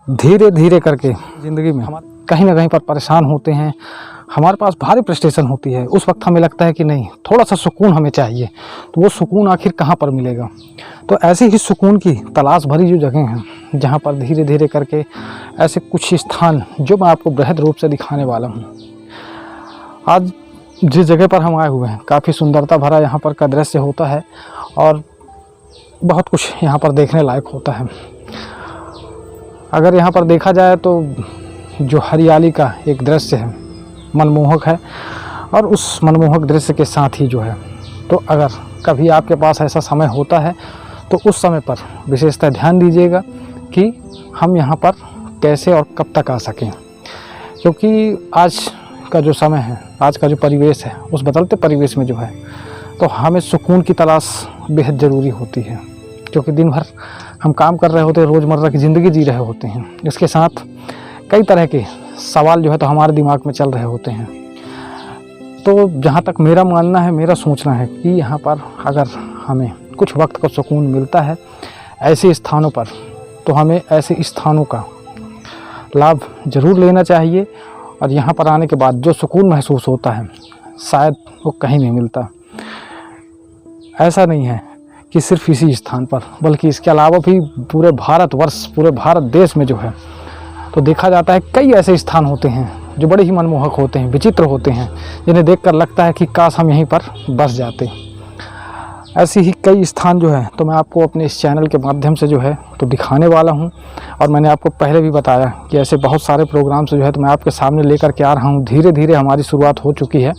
धीरे धीरे करके ज़िंदगी में हम कहीं ना कहीं पर परेशान होते हैं, हमारे पास भारी फ्रस्ट्रेशन होती है। उस वक्त हमें लगता है कि नहीं, थोड़ा सा सुकून हमें चाहिए। तो वो सुकून आखिर कहाँ पर मिलेगा? तो ऐसे ही सुकून की तलाश भरी जो जगह हैं, जहाँ पर धीरे धीरे करके ऐसे कुछ स्थान जो मैं आपको बृहद रूप से दिखाने वाला हूँ। आज जिस जगह पर हम आए हुए हैं, काफ़ी सुंदरता भरा यहाँ पर का दृश्य होता है और बहुत कुछ यहाँ पर देखने लायक होता है। अगर यहाँ पर देखा जाए तो जो हरियाली का एक दृश्य है मनमोहक है, और उस मनमोहक दृश्य के साथ ही जो है, तो अगर कभी आपके पास ऐसा समय होता है तो उस समय पर विशेषतः ध्यान दीजिएगा कि हम यहाँ पर कैसे और कब तक आ सकें। क्योंकि आज का जो समय है, आज का जो परिवेश है, उस बदलते परिवेश में जो है तो हमें सुकून की तलाश बेहद ज़रूरी होती है। क्योंकि दिन भर हम काम कर रहे होते हैं, रोज़मर्रा की ज़िंदगी जी रहे होते हैं। इसके साथ कई तरह के सवाल जो है तो हमारे दिमाग में चल रहे होते हैं। तो जहाँ तक मेरा मानना है, मेरा सोचना है कि यहाँ पर अगर हमें कुछ वक्त का सुकून मिलता है ऐसे स्थानों पर, तो हमें ऐसे स्थानों का लाभ ज़रूर लेना चाहिए। और यहाँ पर आने के बाद जो सुकून महसूस होता है शायद वो कहीं नहीं मिलता। ऐसा नहीं है कि सिर्फ इसी स्थान पर, बल्कि इसके अलावा भी पूरे भारतवर्ष, पूरे भारत देश में जो है तो देखा जाता है कई ऐसे स्थान होते हैं जो बड़े ही मनमोहक होते हैं, विचित्र होते हैं, जिन्हें देखकर लगता है कि काश हम यहीं पर बस जाते। ऐसी ही कई स्थान जो है तो मैं आपको अपने इस चैनल के माध्यम से जो है तो दिखाने वाला हूं। और मैंने आपको पहले भी बताया कि ऐसे बहुत सारे प्रोग्राम से जो है तो मैं आपके सामने लेकर के आ रहा हूं। धीरे धीरे हमारी शुरुआत हो चुकी है,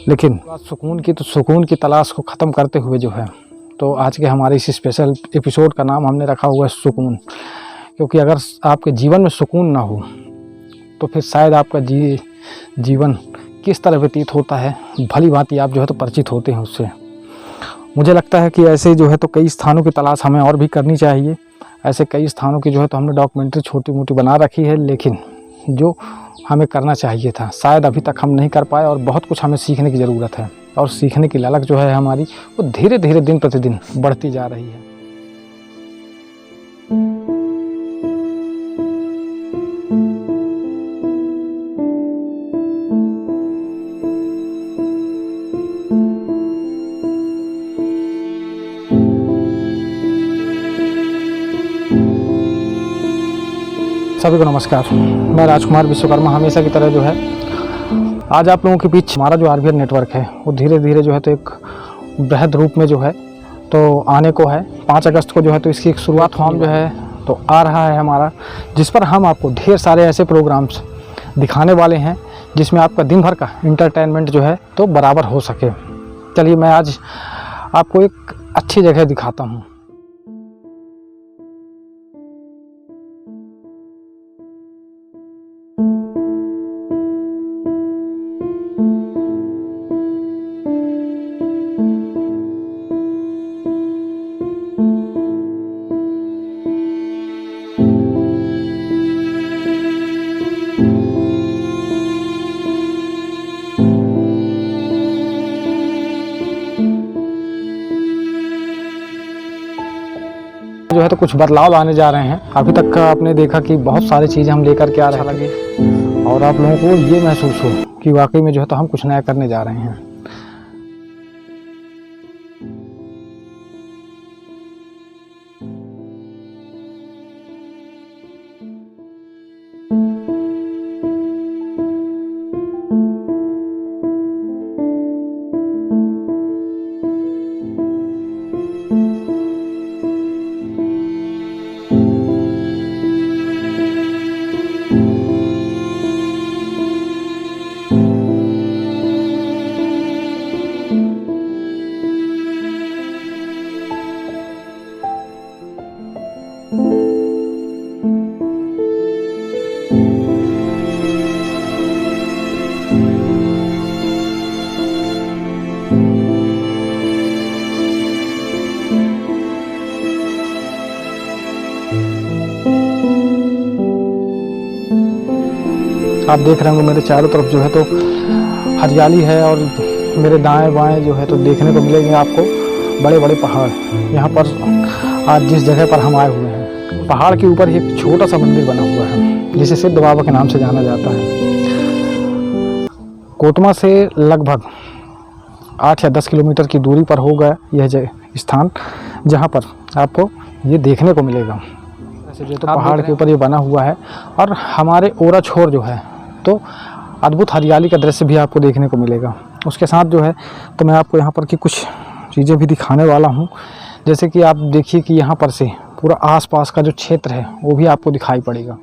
लेकिन सुकून की तलाश को ख़त्म करते हुए जो है तो आज के हमारे इस स्पेशल एपिसोड का नाम हमने रखा हुआ है सुकून। क्योंकि अगर आपके जीवन में सुकून ना हो तो फिर शायद आपका जीवन किस तरह व्यतीत होता है भली भांति आप जो है तो परिचित होते हैं उससे। मुझे लगता है कि ऐसे जो है तो कई स्थानों की तलाश हमें और भी करनी चाहिए। ऐसे कई स्थानों की जो है तो हमने डॉक्यूमेंट्री छोटी मोटी बना रखी है, लेकिन जो हमें करना चाहिए था शायद अभी तक हम नहीं कर पाए। और बहुत कुछ हमें सीखने की ज़रूरत है, और सीखने की ललक जो है हमारी वो धीरे धीरे दिन प्रतिदिन बढ़ती जा रही है। सभी को नमस्कार, मैं राजकुमार विश्वकर्मा हमेशा की तरह जो है आज आप लोगों के बीच हमारा जो आरवीआर नेटवर्क है वो धीरे धीरे जो है तो एक बृहद रूप में जो है तो आने को है। 5 अगस्त को जो है तो इसकी एक शुरुआत फॉर्म जो है तो आ रहा है हमारा, जिस पर हम आपको ढेर सारे ऐसे प्रोग्राम्स दिखाने वाले हैं जिसमें आपका दिन भर का इंटरटेनमेंट जो है तो बराबर हो सके। चलिए मैं आज आपको एक अच्छी जगह दिखाता हूँ। जो है तो कुछ बदलाव लाने जा रहे हैं। अभी तक का आपने देखा कि बहुत सारी चीज़ें हम लेकर के आ रहे लगे, और आप लोगों को ये महसूस हो कि वाकई में जो है तो हम कुछ नया करने जा रहे हैं। आप देख रहे होंगे मेरे चारों तरफ जो है तो हरियाली है, और मेरे दाएं बाएं जो है तो देखने को मिलेंगे आपको बड़े बड़े पहाड़। यहाँ पर आज जिस जगह पर हम आए हुए हैं पहाड़ के ऊपर एक छोटा सा मंदिर बना हुआ है जिसे सिद्ध बाबा के नाम से जाना जाता है। कोतमा से लगभग 8 या 10 किलोमीटर की दूरी पर होगा यह स्थान, जहाँ पर आपको ये देखने को मिलेगा। वैसे जो तो पहाड़ के ऊपर ये बना हुआ है और हमारे ओरा छोर जो है तो अद्भुत हरियाली का दृश्य भी आपको देखने को मिलेगा। उसके साथ जो है तो मैं आपको यहाँ पर की कुछ चीज़ें भी दिखाने वाला हूँ, जैसे कि आप देखिए कि यहाँ पर से पूरा आसपास का जो क्षेत्र है वो भी आपको दिखाई पड़ेगा।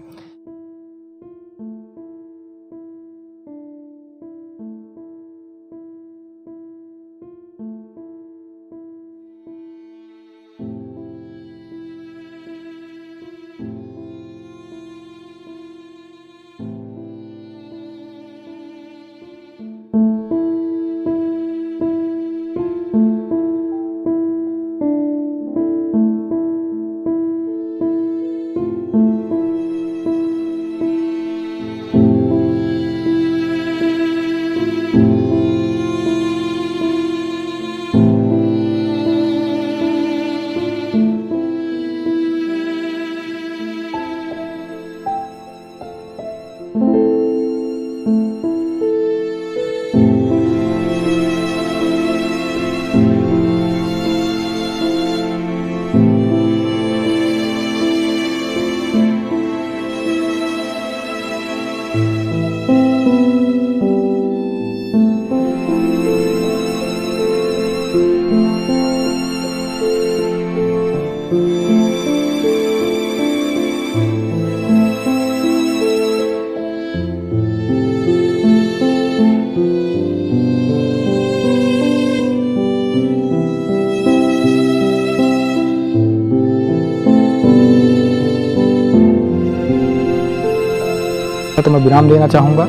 तो मैं विराम देना चाहूँगा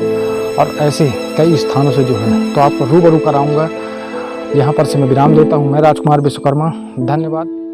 और ऐसे कई स्थानों से जो है तो आपको रूबरू कराऊंगा। यहाँ पर से मैं विराम देता हूँ। मैं राजकुमार विश्वकर्मा, धन्यवाद।